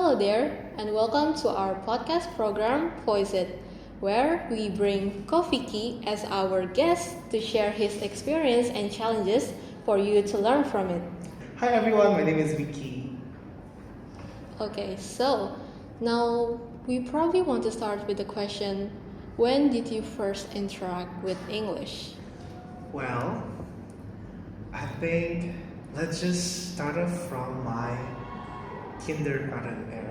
Hello there, and welcome to our podcast program, Voice It, where we bring Kofiki as our guest to share his experience and challenges for you to learn from it. Hi everyone, my name is Vicky. Okay, so now we probably want to start with the question, when did you first interact with English? Well, I think let's just start off from my kindergarten era.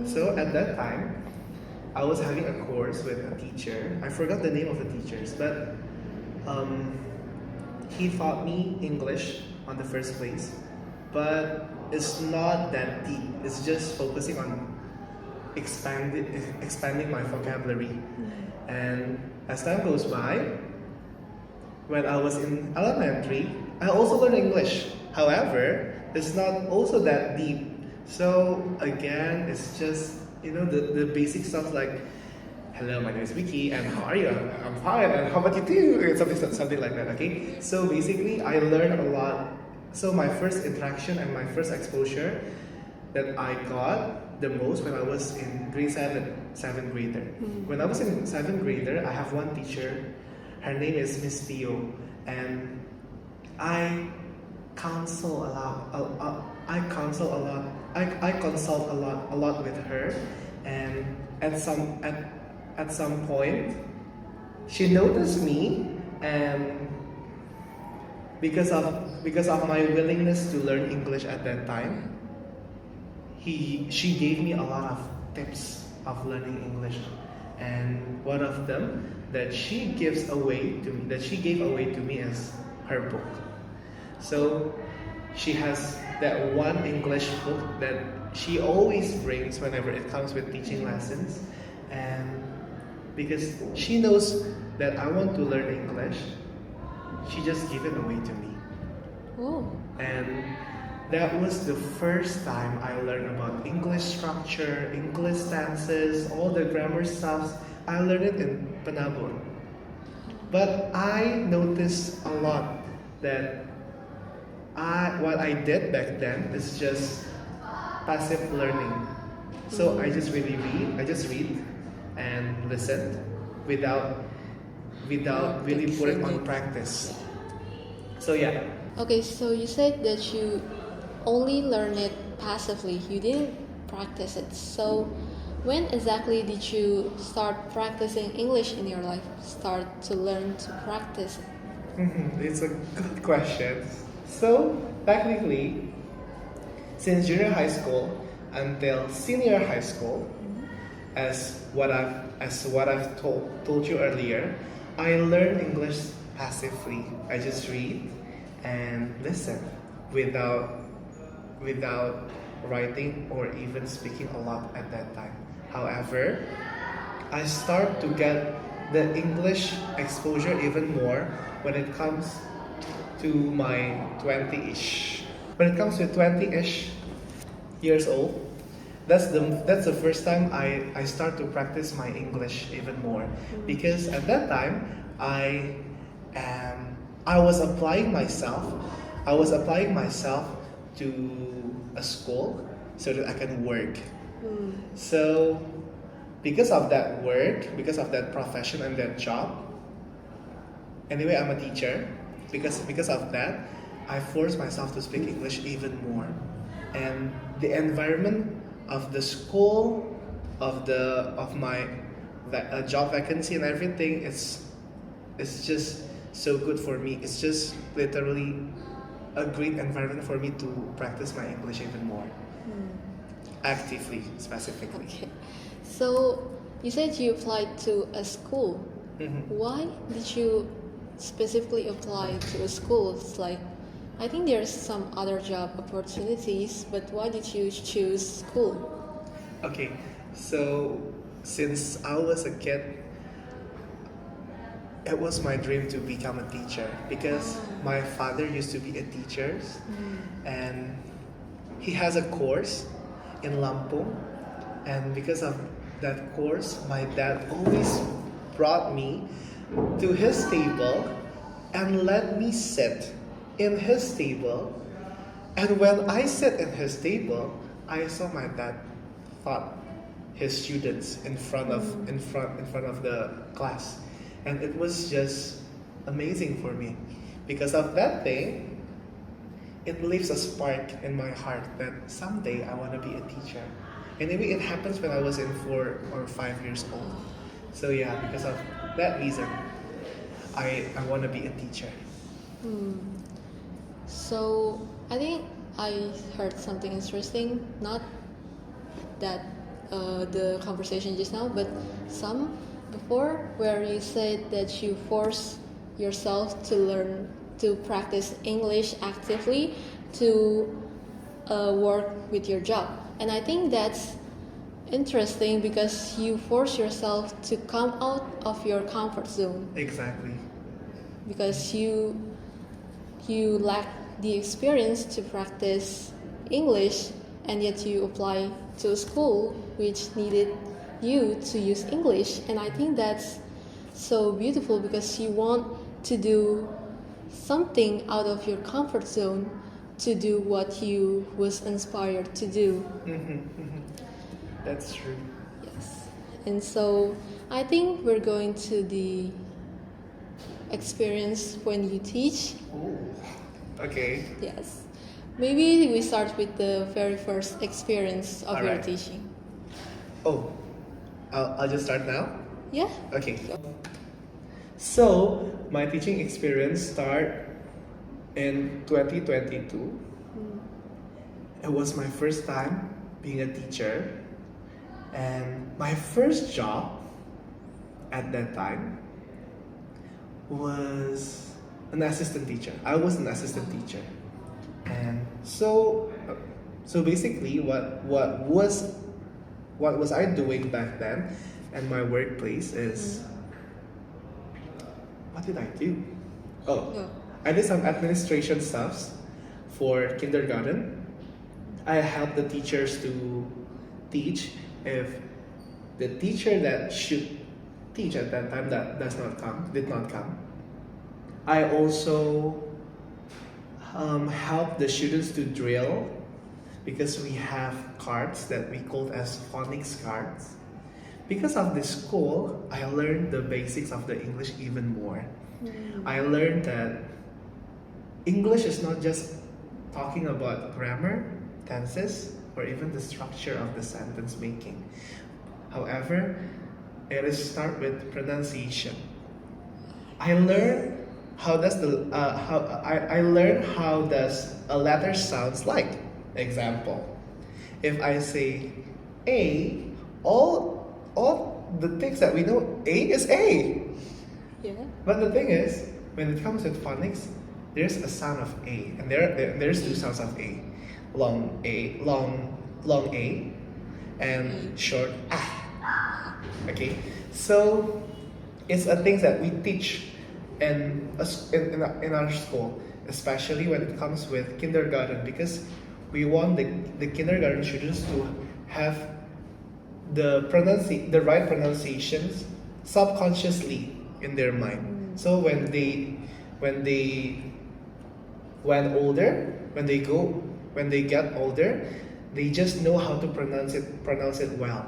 So at that time, I was having a course with a teacher. I forgot the name of the teachers, but he taught me English on the first place. But it's not that deep. It's just focusing on expanding my vocabulary. And as time goes by, when I was in elementary, I also learned English. However, it's not also that deep. So again, it's just the basic stuff like, hello, my name is Vicky, and how are you? I'm fine, and how about you too? Something like that. Okay. So basically, I learned a lot. So my first interaction and my first exposure that I got the most when I was in grade 7, 7th grader. When I was in 7th grader, I have one teacher. Her name is Miss Theo, and I counsel a lot. I consult a lot with her, and at some point, she noticed me, and because of my willingness to learn English at that time, she gave me a lot of tips of learning English, and one of them that she gave away to me is her book. So she has that one English book that she always brings whenever it comes with teaching lessons, and because she knows that I want to learn English, she just gave it away to me. Oh. And that was the first time I learned about English structure, English tenses, all the grammar stuff. I learned it in Panabon. But I noticed a lot that what I did back then is just passive learning. So I just read and listen without really putting on practice. So yeah. Okay, so you said that you only learn it passively, you didn't practice it. So when exactly did you start practicing English in your life? Start to learn to practice it? It's a good question. So technically, since junior high school until senior high school, as what I've told you earlier, I learned English passively. I just read and listen without writing or even speaking a lot at that time. However, I start to get the English exposure even more when it comes to my 20-ish. When it comes to 20-ish years old, that's the first time I start to practice my English even more, because at that time I was applying myself to a school so that I can work. So because of that work, because of that profession and that job, anyway, I'm a teacher. Because of that, I forced myself to speak English even more, and the environment of the school, of my job vacancy and everything, it's just so good for me. It's just literally a great environment for me to practice my English even more, actively, specifically. Okay. So you said you applied to a school. Why did you specifically apply to a school? It's like, I think there's some other job opportunities, but why did you choose school? Okay, so since I was a kid, it was my dream to become a teacher, because my father used to be a teacher, and he has a course in Lampung, and because of that course, my dad always brought me to his table and let me sit in his table. And when I sat in his table, I saw my dad taught his students in front of the class, and it was just amazing for me. Because of that thing, it leaves a spark in my heart that someday I want to be a teacher. And maybe it happens when I was in 4 or 5 years old. So yeah, because of that reason, I want to be a teacher. So I think I heard something interesting, not that the conversation just now, but some before, where you said that you force yourself to learn to practice English actively to work with your job. And I think that's interesting because you force yourself to come out of your comfort zone Exactly. because you lack the experience to practice English, and yet you apply to a school which needed you to use English. And I think that's so beautiful because you want to do something out of your comfort zone to do what you was inspired to do. That's true. Yes. And so I think we're going to the experience when you teach. Ooh. Okay. Yes. Maybe we start with the very first experience of your Alright. teaching. Oh, I'll just start now. Yeah? Okay. So my teaching experience started in 2022. It was my first time being a teacher, and my first job at that time was an assistant teacher. I was an assistant teacher, and so basically, what was I doing back then, at my workplace is what did I do? Oh, No. I did some administration stuffs for kindergarten. I helped the teachers to teach. If the teacher that should teach at that time did not come, I also help the students to drill because we have cards that we call as phonics cards. Because of this school, I learned the basics of the English even more. I learned that English is not just talking about grammar, tenses, or even the structure of the sentence making. However, it is start with pronunciation. I learned how does a letter sounds like. Example, if I say A, all the things that we know, A is A. Yeah. But the thing is, when it comes with phonics, there's a sound of A, and there's two sounds of A, long A, and short ah. Okay, so it's a thing that we teach in our school, especially when it comes with kindergarten, because we want the kindergarten students to have the right pronunciations subconsciously in their mind. So when they get older, they just know how to pronounce it well.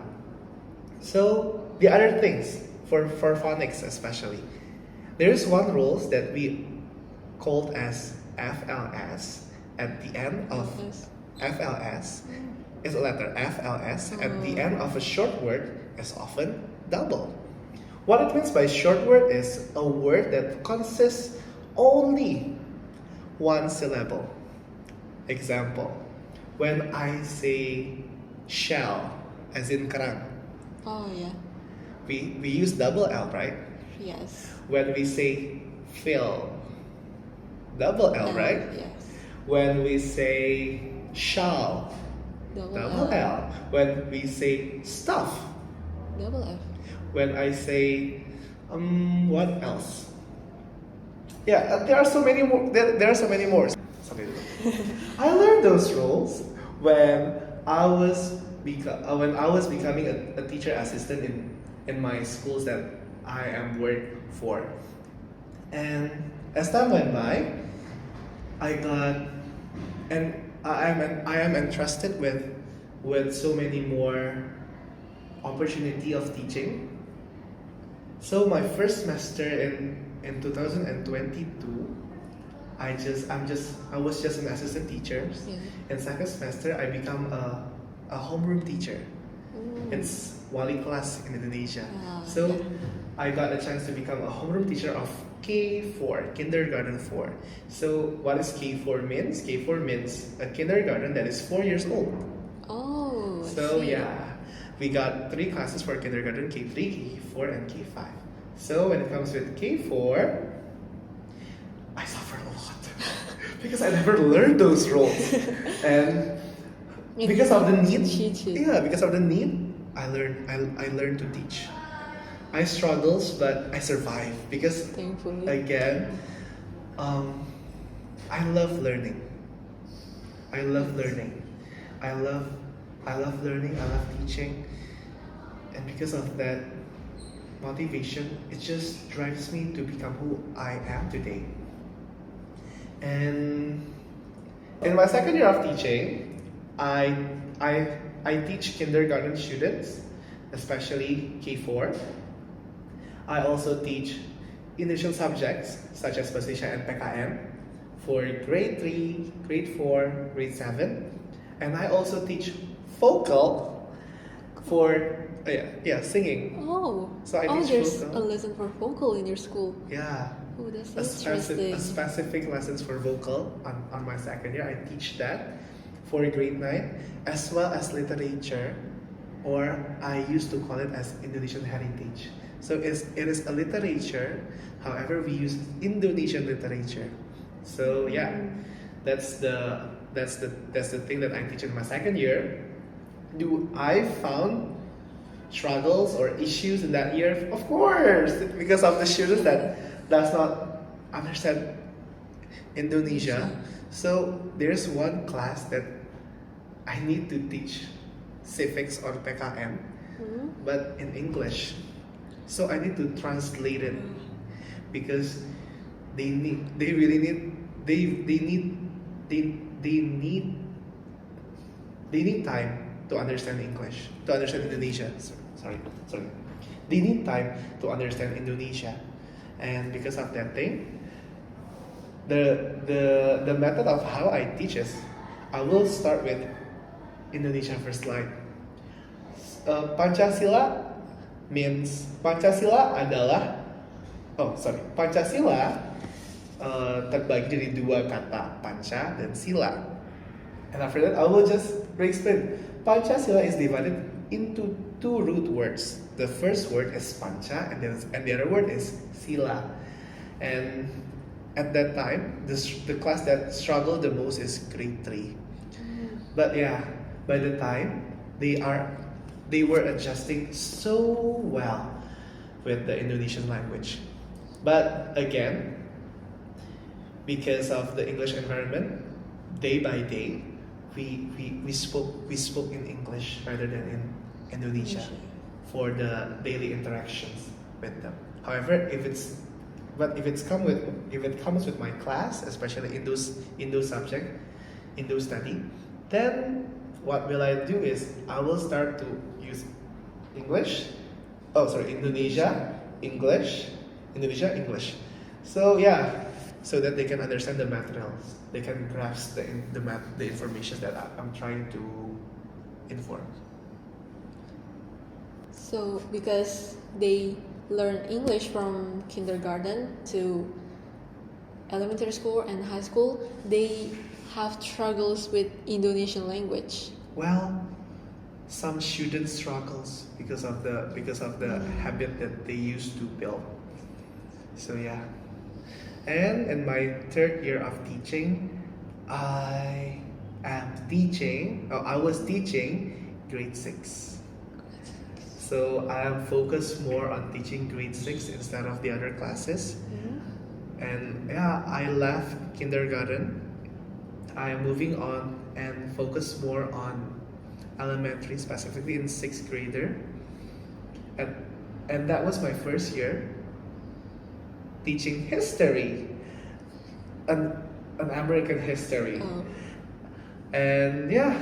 So the other things for phonics especially, there is one rules that we called as FLS at the end of FLS is a letter FLS at the end of a short word is often double. What it means by short word is a word that consists only one syllable. Example, when I say shell, as in kerang, Oh yeah. we use double L, right? Yes. When we say fill, double L, right? Yes. When we say shall, double L. When we say stuff, Double F. when I say what else? Yeah, there are so many more. There are so many more. Sorry. I learned those rules when I was becoming a teacher assistant in my schools that I am work for. And as time went by, I am entrusted with with so many more opportunity of teaching. So my first semester in 2022, I was just an assistant teacher. Yeah. In second semester, I become a homeroom teacher. It's wali kelas in Indonesia. So yeah. I got a chance to become a homeroom teacher of K4, kindergarten 4. So what is K4 means? K4 means a kindergarten that is 4 years old. Oh, I So see. yeah, we got 3 classes for kindergarten, K3, K4, and K5. So when it comes with K4, I suffer a lot because I never learned those roles. And And because of the need, teach it. yeah, because of the need, I learned to teach. I struggles, but I survive because Thankfully. again, I love learning. I love learning. I love learning. I love teaching, and because of that motivation, it just drives me to become who I am today. And in my second year of teaching, I I teach kindergarten students, especially K4. I also teach initial subjects such as Bahasa and PKM for grade 3, grade 4, grade 7. And I also teach vocal for singing. Oh, So I oh, teach there's vocal. a lesson for vocal in your school. Yeah, Oh, that's a interesting. specific lessons for vocal on my second year. I teach that for grade 9 as well as literature, or I used to call it as Indonesian heritage. So it is a literature, however we use Indonesian literature. So yeah, that's the thing that I teach in my second year. Do I found struggles or issues in that year? Of course, because of the students that does not understand Indonesia. So there's one class that I need to teach civics or PKM, but in English. So I need to translate it because they need time to understand English, to understand Indonesia. Sorry. They need time to understand Indonesia, and because of that thing, the method of how I teach is, I will start with Indonesia first slide. Pancasila means Pancasila adalah Pancasila terbagi dari dua kata, panca dan sila. And after that, I will just explain. Pancasila is divided into 2 root words. The first word is panca, and the other word is sila. And at that time, the class that struggled the most is grade 3. But yeah, by the time they were adjusting so well with the Indonesian language. But again, because of the English environment, day by day, we spoke in English rather than in Indonesia for the daily interactions with them. However, if it comes with my class, especially in those subject, in those study, then what will I do is I will start to use Indonesia, English, Indonesia, English. So yeah, so that they can understand the materials, they can grasp the information that I'm trying to inform. So because they learn English from kindergarten to elementary school and high school, they have struggles with Indonesian language. Well, some students struggles because of the habit that they used to build. So yeah. And in my third year of teaching, I was teaching grade 6. So I am focused more on teaching grade 6 instead of the other classes. And yeah, I left kindergarten. I am moving on and focus more on elementary, specifically in 6th grader. And that was my first year teaching history, an American history. Oh. And yeah,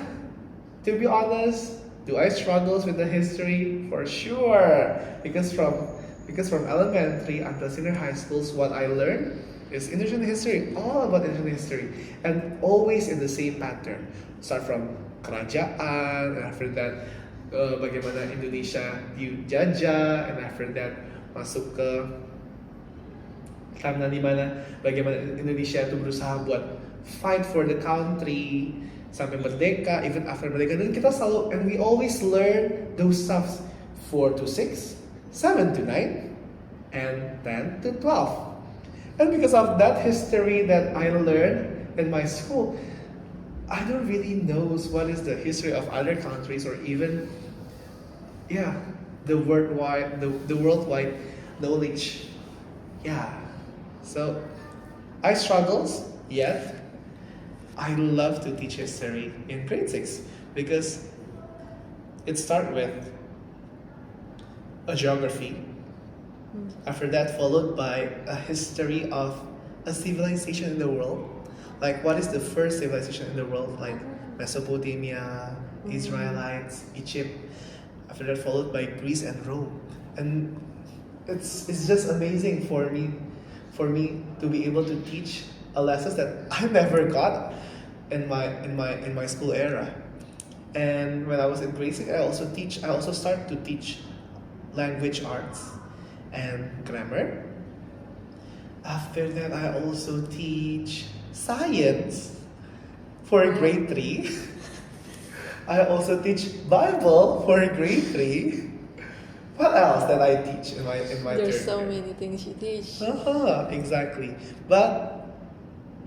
To be honest, do I struggle with the history? For sure. Because from elementary until senior high schools, what I learned is Indonesian history, all about Indonesian history, and always in the same pattern. Start from kerajaan, and after that, bagaimana Indonesia dijajah, and after that masuk ke karena di mana bagaimana Indonesia itu berusaha buat fight for the country sampai merdeka, even after merdeka, dan kita selalu, and we always learn those stuffs 4 to 6, 7 to 9, and 10 to 12. And because of that history that I learned in my school, I don't really know what is the history of other countries, or even, yeah, the worldwide knowledge. Yeah. So I struggles, yet I love to teach history in grade 6 because it starts with a geography. After that, followed by a history of a civilization in the world. Like, what is the first civilization in the world? Like Mesopotamia, Israelites, Egypt. After that, followed by Greece and Rome. And it's just amazing for me to be able to teach a lessons that I never got in my school era. And when I was in grade 6, I also started to teach language arts and grammar. After that, I also teach science for grade 3. I also teach Bible for grade 3. What else that I teach in my There's third so year? many things you teach. Exactly. But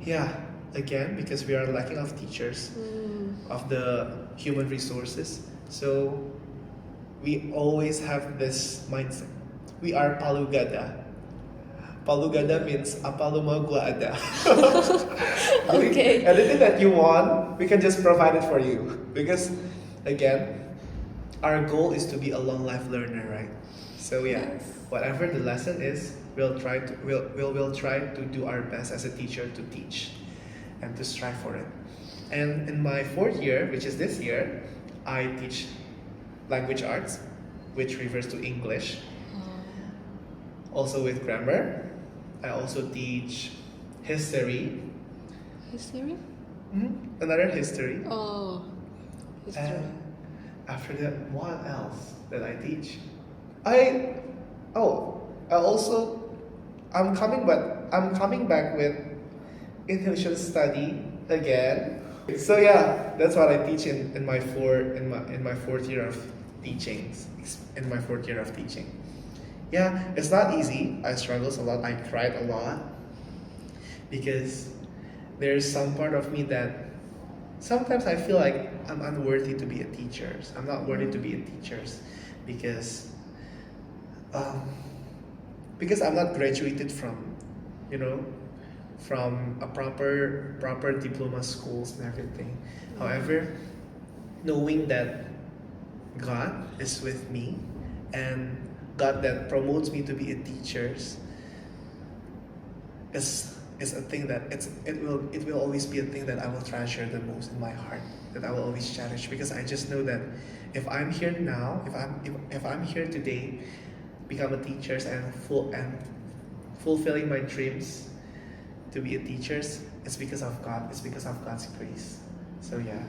yeah, again, because we are lacking of teachers, of the human resources, so we always have this mindset. We are palu gada. Palu gada means apa lu mau gua ada. Okay. Anything that you want, we can just provide it for you. Because again, our goal is to be a long life learner, right? So yeah, Yes. whatever the lesson is, we'll try to do our best as a teacher to teach and to strive for it. And in my 4th year, which is this year, I teach language arts, which refers to English. Also with grammar. I also teach history. History? Another history. Oh, history. And after that, what else that I teach? I'm coming back with Indonesian study again. So yeah, that's what I teach in my 4th year of teachings. In my 4th year of teaching. Yeah, it's not easy. I struggled a lot. I cried a lot because there's some part of me that sometimes I feel like I'm unworthy to be a teacher. I'm not worthy to be a teacher because I'm not graduated from a proper diploma schools and everything. However, knowing that God is with me and God that promotes me to be a teacher is a thing that it will always be a thing that I will treasure the most in my heart, that I will always cherish, because I just know that if I'm here now, if I'm here today, become a teacher and fulfilling my dreams to be a teacher, it's because of God. It's because of God's grace. So yeah.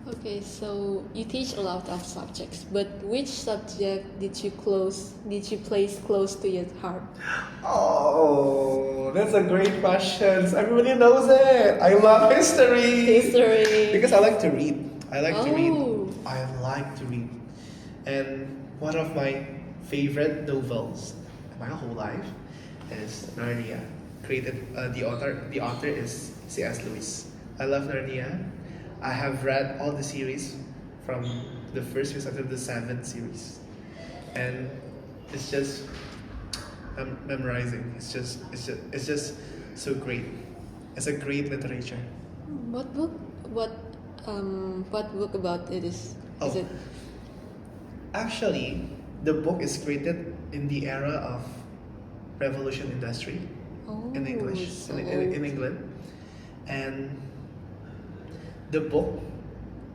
Okay, so you teach a lot of subjects, but which subject did you place close to your heart? Oh, that's a great question. Everybody knows it. I love history. History. Because I like to read. I like to read. Oh. I like to read. And one of my favorite novels in my whole life is Narnia. The author is C.S. Lewis. I love Narnia. I have read all the series from the first series until the 7th series, and it's just memorizing. It's just so great. It's a great literature. What book? What book about it is? Is Oh. it? Actually, the book is created in the era of Revolution industry Oh, in English so in England, and the book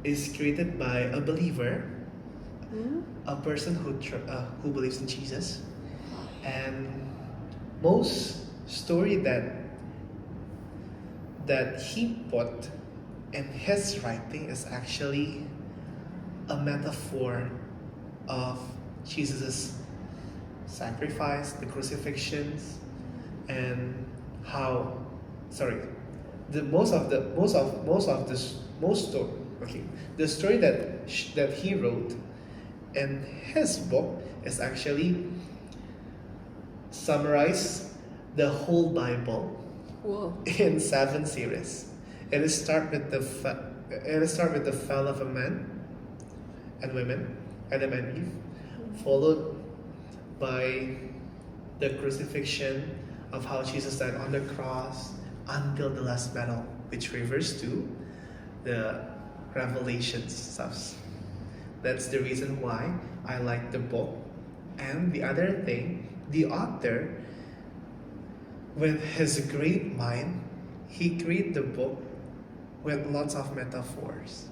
is created by a believer, Hmm? a person who believes in Jesus, and most story that he put in his writing is actually a metaphor of Jesus' sacrifice, the crucifixions, and how sorry, the the story that he wrote in his book is actually summarize the whole Bible Whoa. in 7 series. It is start with the fall of a man and women, Adam and Eve, followed by the crucifixion of how Jesus died on the cross until the last battle, which refers to the Revelation stuffs. That's the reason why I like the book. And the other thing, the author, with his great mind, he created the book with lots of metaphors.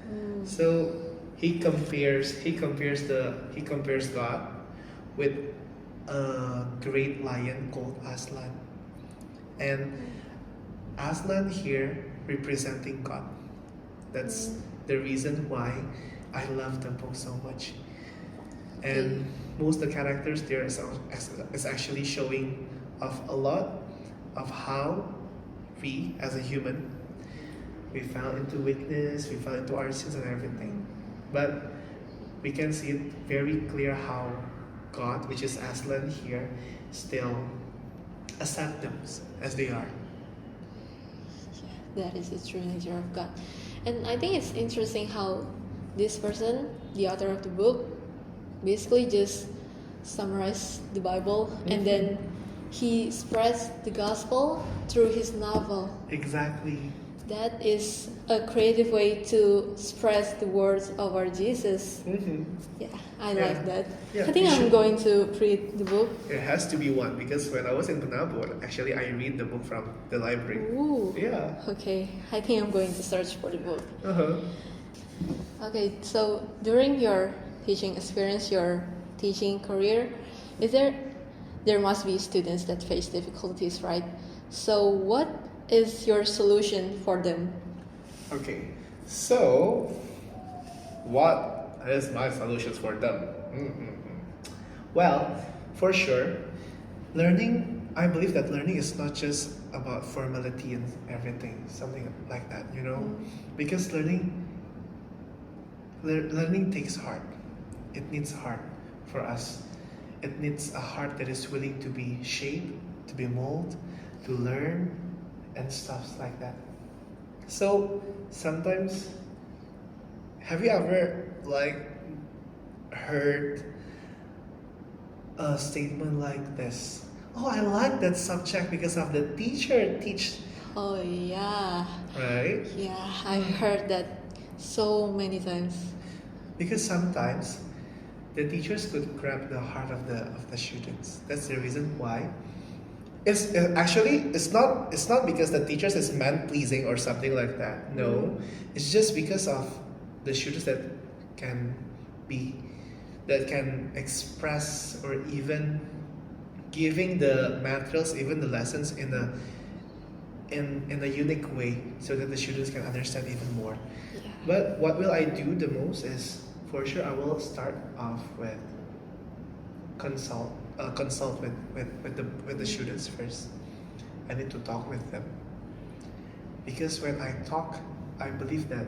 Mm. So he compares God with a great lion called Aslan, and Aslan here representing God. That's the reason why I love the book so much. And most of the characters there is actually showing of a lot of how we as a human, we fell into weakness, we fell into our sins and everything. But we can see it very clear how God, which is Aslan here, still accept them as they are. Yeah, that is a true nature of God. And I think it's interesting how this person, the author of the book, basically just summarized the Bible and then he spreads the gospel through his novel. Exactly. That is a creative way to spread the words of our Jesus. Mm-hmm. Yeah, I Yeah. like that. Yeah, I think you I'm should. going to read the book. It has to be one because when I was in Penabor, actually I read the book from the library. Ooh. Yeah. Okay, I think I'm going to search for the book. Uh-huh. Okay, so during your teaching experience, your teaching career, there must be students that face difficulties, right? So what is your solution for them? Okay. So, what is my solutions for them? Well, for sure, I believe that learning is not just about formality and everything, something like that, because learning takes heart. It needs heart for us. It needs a heart that is willing to be shaped, to be molded, to learn, and stuff like that. So sometimes, have you ever heard a statement like this? Oh, I like that subject because of the teacher teach, Oh yeah, right? yeah, I've heard that so many times. Because sometimes the teachers could grab the heart of the students. That's the reason why. It's not because the teachers is man pleasing or something like that. No, it's just because of the students can that can express or even giving the materials, even the lessons in a unique way, so that the students can understand even more. Yeah. But what will I do the most is, for sure, I will start off with consult with the students first. I need to talk with them because when I talk, I believe that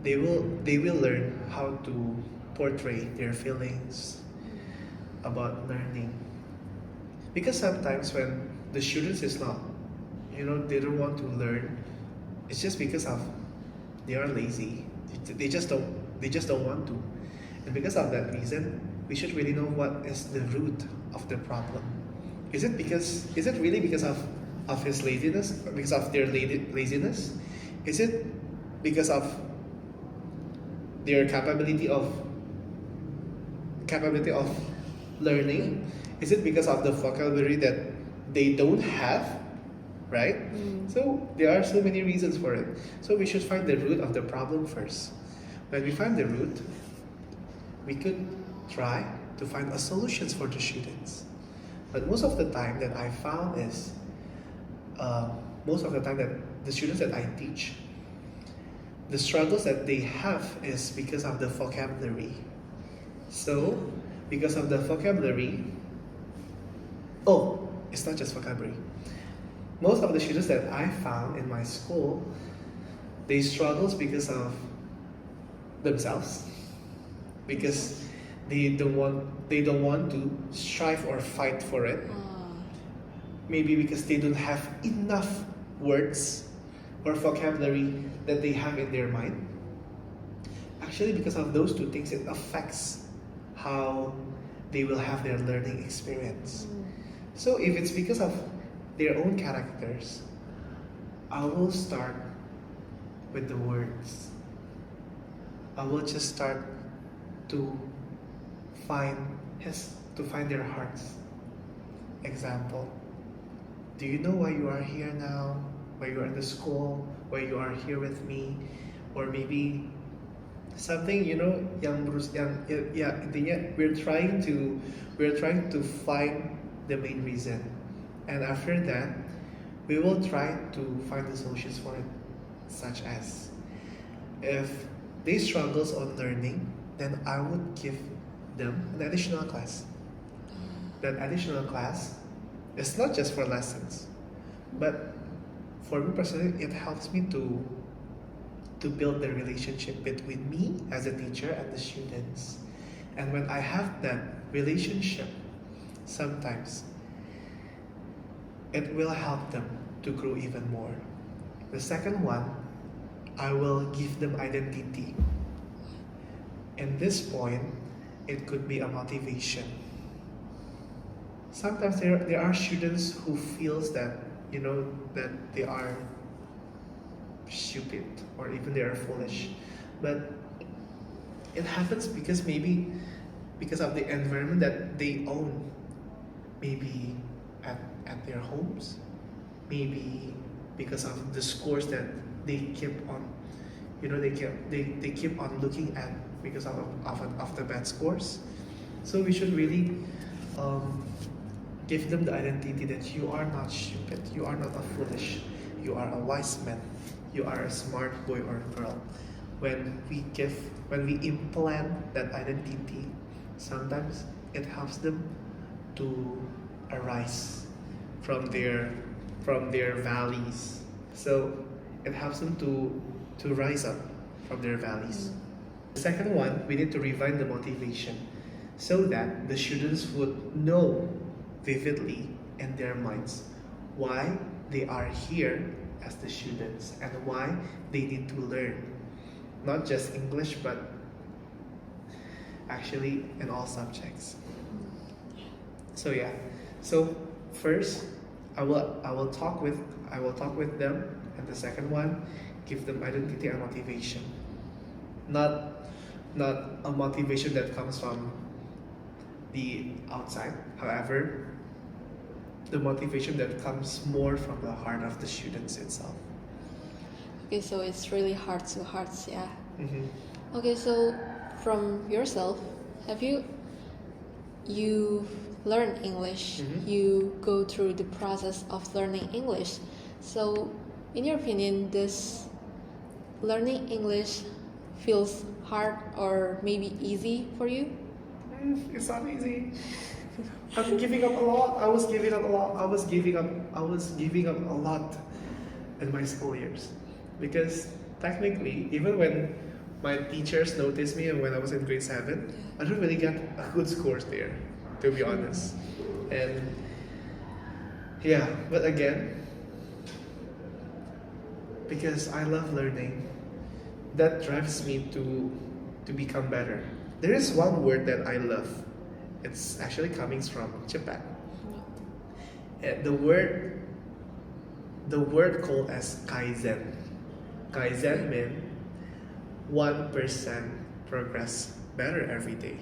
they will learn how to portray their feelings about learning. Because sometimes when the students is not, they don't want to learn, it's just because of they are lazy. They just don't want to. And because of that reason, we should really know what is the root of the problem. Is it really because of his laziness, because of their laziness? Is it because of their capability of learning? Is it because of the vocabulary that they don't have? right? So there are so many reasons for it. So we should find the root of the problem first. When we find the root, we could try to find a solutions for the students. But most of the time that I found is, most of the time that the students that I teach, the struggles that they have is because of the vocabulary. So, because of the vocabulary, oh, it's not just vocabulary. Most of the students that I found in my school, they struggles because of themselves, because they don't want to strive or fight for it. Maybe because they don't have enough words or vocabulary that they have in their mind. Actually, because of those two things, it affects how they will have their learning experience. So if it's because of their own characters, I will start with the words. I will just start to find their hearts. Example, do you know why you are here now? Why you are in the school? Why you are here with me? Or maybe something, yang intinya we're trying to find the main reason, and after that we will try to find the solutions for it, such as if they struggles on learning, then I would give them an additional class. That additional class is not just for lessons, but for me personally, it helps me to build the relationship between me as a teacher and the students. And when I have that relationship, sometimes it will help them to grow even more. The second one, I will give them identity. In this point, it could be a motivation. Sometimes there are students who feels that that they are stupid or even they are foolish, but it happens because maybe because of the environment that they own, maybe at their homes, maybe because of the scores that they keep on they keep on looking at because of the bad scores. So we should really give them the identity that you are not stupid, you are not a foolish, you are a wise man, you are a smart boy or girl. When we implant that identity, sometimes it helps them to arise from their valleys. So it helps them to rise up from their valleys. The second one, we need to revive the motivation so that the students would know vividly in their minds why they are here as the students and why they need to learn, not just English but actually in all subjects. So yeah, so first I will talk with them, and the second one, give them identity and motivation, not a motivation that comes from the outside. However, the motivation that comes more from the heart of the students itself. Okay, so it's really heart to hearts, yeah. Mm-hmm. Okay, so from yourself, have you learn English? Mm-hmm. You go through the process of learning English. So, in your opinion, does learning English feels hard or maybe easy for you? It's not easy. I'm giving up a lot. I was giving up a lot. I was giving up a lot in my school years, because technically, even when my teachers noticed me and when I was in grade 7, I don't really get a good scores there, to be honest. And yeah, but again, because I love learning, that drives me to become better. There is one word that I love. It's actually coming from Japan. The word called as kaizen. Kaizen means 1% progress better every day.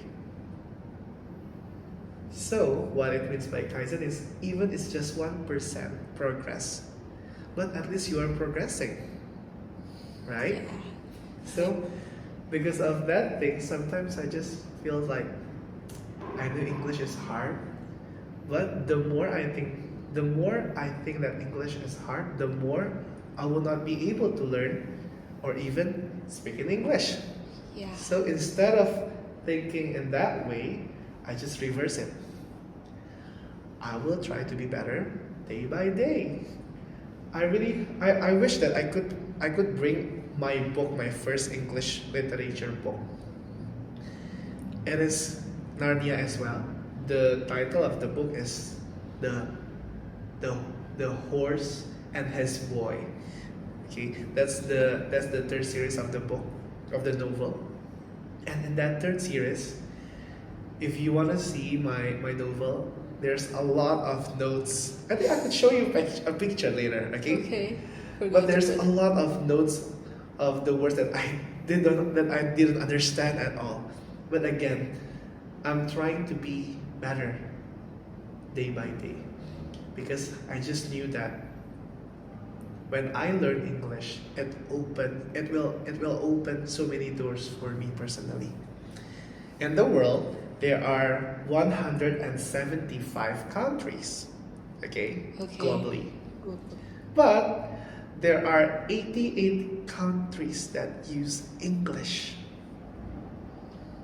So what it means by kaizen is even it's just 1% progress, but at least you are progressing, right? Yeah. So, because of that thing, sometimes I just feel like I know English is hard, but the more I think that English is hard, the more I will not be able to learn or even speak in English. Yeah. So instead of thinking in that way, I just reverse it. I will try to be better day by day. I wish that I could bring my book, my first English literature book. It is Narnia as well. The title of the book is the the the horse and his boy. Okay, that's the third series of the book, of the novel. And in that third series, if you want to see my novel, there's a lot of notes. I think I could show you a picture later, okay? Okay. We're But going to there's put a lot of notes of the words that I didn't understand at all. But again, I'm trying to be better day by day, because I just knew that when I learn English, it will open so many doors for me personally. In the world, there are 175 countries, okay, Okay. globally. Good. But there are 88 countries that use English.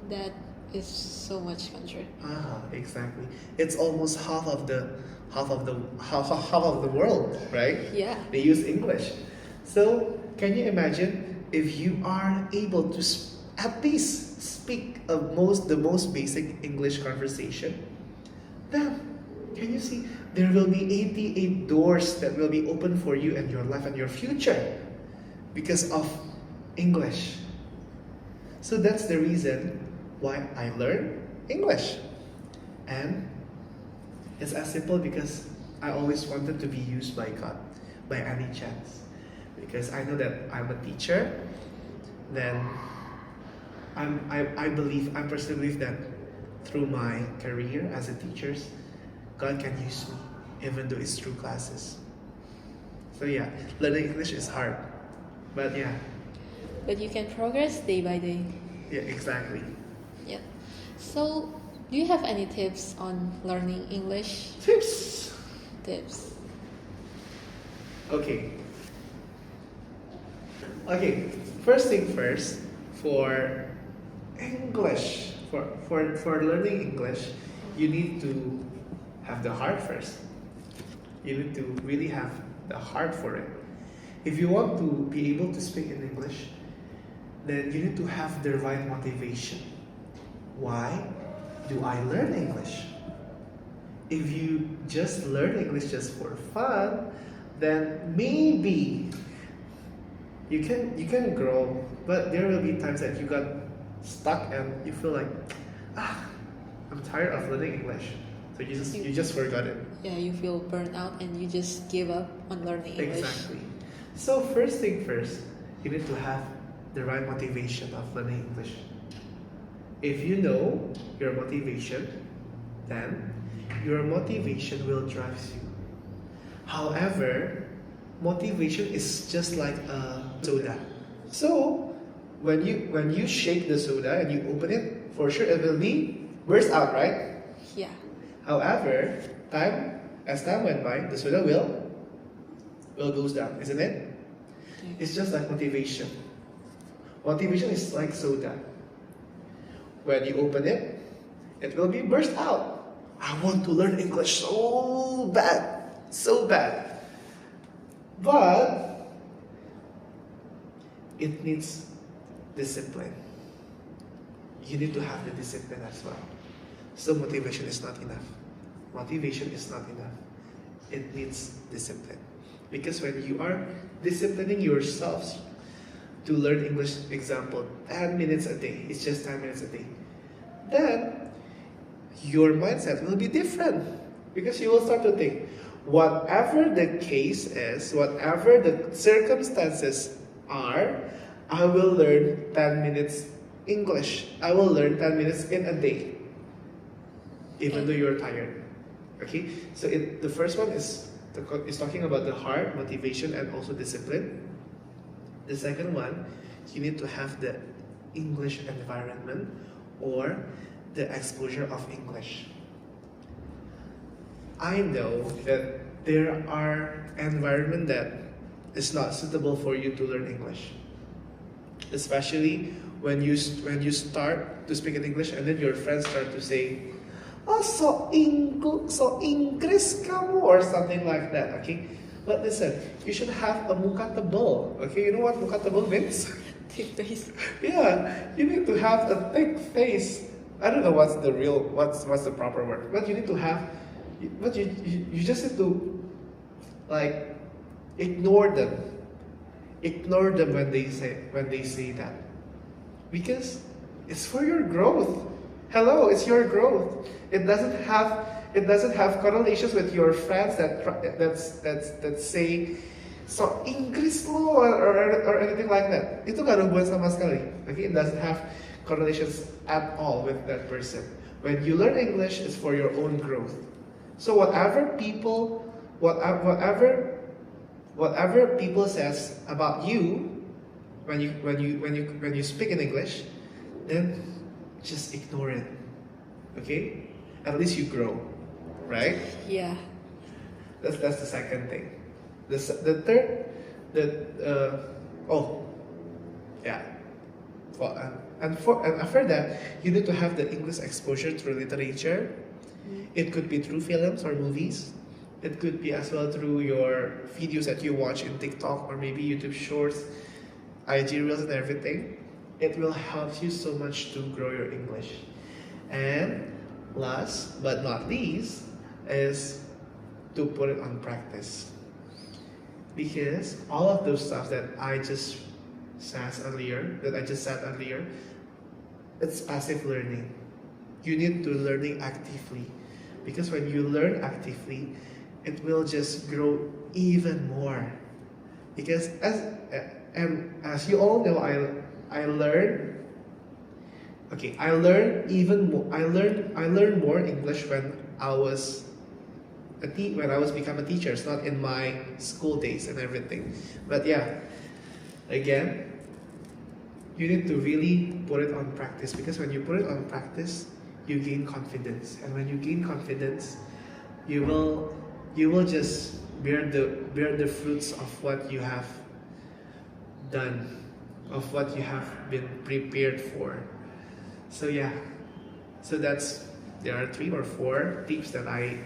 That is so much country. Exactly. It's almost half of the world, right? Yeah. They use English. So can you imagine if you are able to at least speak the most basic English conversation? Then can you see there will be 88 doors that will be open for you and your life and your future because of English. So that's the reason why I learn English. And it's as simple because I always wanted to be used by God by any chance. Because I know that I'm a teacher, then I personally believe that through my career as a teacher, God can use me, even though it's through classes. So yeah, learning English is hard. But yeah, But you can progress day by day. yeah, exactly. Yeah. So, do you have any tips on learning English? Tips. Tips. Okay. Okay, first thing first, for English, for learning English, you need to have the heart first. You need to really have the heart for it. If you want to be able to speak in English, then you need to have the right motivation. Why do I learn English? If you just learn English just for fun, then maybe you can grow, but there will be times that you got stuck and you feel like, I'm tired of learning English. So you just forgot it. Yeah, you feel burnt out and you just give up on learning English. Exactly. So first thing first, you need to have the right motivation of learning English. If you know your motivation, then your motivation will drive you. However, motivation is just like a soda. So when you shake the soda and you open it, for sure it will be burst out, right? Yeah. However, as time went by, the soda will goes down, isn't it? Yeah. It's just like motivation. Motivation is like soda. When you open it, it will be burst out. I want to learn English so bad, so bad. But it needs discipline. You need to have the discipline as well. So motivation is not enough. Motivation is not enough. It needs discipline. Because when you are disciplining yourselves to learn English, example, 10 minutes a day, it's just 10 minutes a day, then your mindset will be different. Because you will start to think, whatever the case is, whatever the circumstances are, I will learn 10 minutes English. I will learn 10 minutes in a day, even though you're tired. Okay? So the first one is It's talking about the heart, motivation, and also discipline. The second one, you need to have the English environment or the exposure of English. I know that there are environment that is not suitable for you to learn English, especially when you start to speak in English and then your friends start to say, "Oh, so Inggris kamu," or something like that. Okay, but listen, you should have a muka tebal. Okay, you know what muka tebal means? Thick face. Yeah, you need to have a thick face. I don't know what's the proper word, but you need to have, but you just need to like ignore them when they say that, because it's for your growth. Hello, it's your growth. It doesn't have correlations with your friends that say so Inggris lo or anything like that. Itu gak ada hubungan sama sekali. Okay, it doesn't have correlations at all with that person. When you learn English, it's for your own growth. So whatever people says about you when you speak in English, then just ignore it. Okay? At least you grow, right? Yeah. That's the second thing. The third, yeah. Well, and after that, you need to have the English exposure through literature. It could be through films or movies. It could be as well through your videos that you watch in TikTok or maybe YouTube Shorts, IG Reels, and everything. It will help you so much to grow your English. And last but not least is to put it on practice. Because all of those stuff that I just said earlier, it's passive learning. You need to learning actively. Because when you learn actively, it will just grow even more. Because as you all know, I learned more English when I was become a teacher. It's not in my school days and everything. But yeah, again, you need to really put it on practice, because when you put it on practice, you gain confidence, and when you gain confidence, you will just bear the fruits of what you have done, of what you have been prepared for. So yeah, there are 3 or 4 tips that I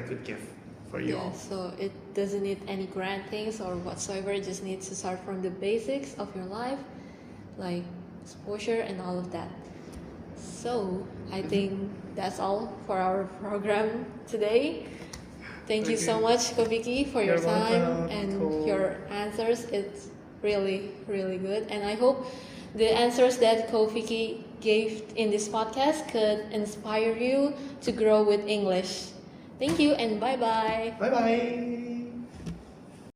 could give for you all. So it doesn't need any grand things or whatsoever. It just needs to start from the basics of your life, like exposure and all of that. So I think that's all for our program today. Thank you so much, Ko Vicky, for your You're time welcome, and Ko. your answers. It's really, really good. And I hope the answers that Ko Vicky gave in this podcast could inspire you to grow with English. Thank you and bye-bye. Bye bye.